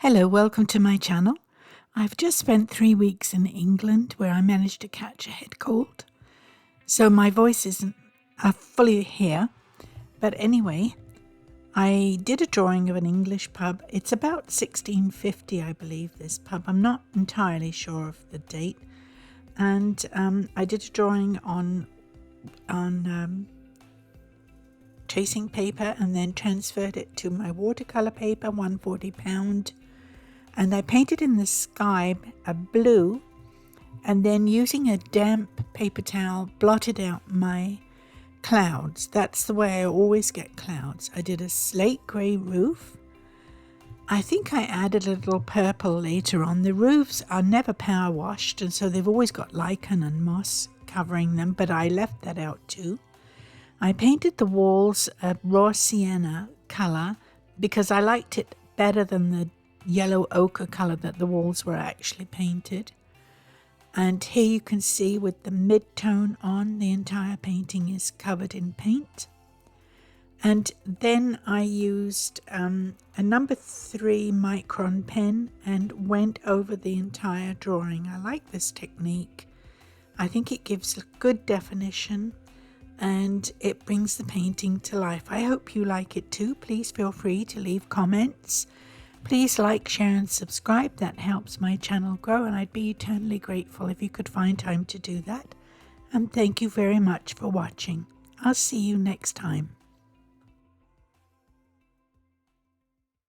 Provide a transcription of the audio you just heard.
Hello, welcome to my channel. I've just spent 3 weeks in England where I managed to catch a head cold. So my voice isn't fully here. But anyway, I did a drawing of an English pub. It's about 1650, I believe, this pub. I'm not entirely sure of the date. And I did a drawing on tracing paper and then transferred it to my watercolor paper, 140 pound. And I painted in the sky a blue, and then using a damp paper towel blotted out my clouds. That's the way I always get clouds. I did a slate grey roof. I think I added a little purple later on. The roofs are never power washed, and so they've always got lichen and moss covering them, but I left that out too. I painted the walls a raw sienna colour because I liked it better than the yellow ochre colour that the walls were actually painted. And here you can see with the mid-tone on, the entire painting is covered in paint. And then I used a number 3 micron pen and went over the entire drawing. I like this technique. I think it gives a good definition and it brings the painting to life. I hope you like it too. Please feel free to leave comments. Please like, share and subscribe. That helps my channel grow, and I'd be eternally grateful if you could find time to do that. And thank you very much for watching. I'll see you next time.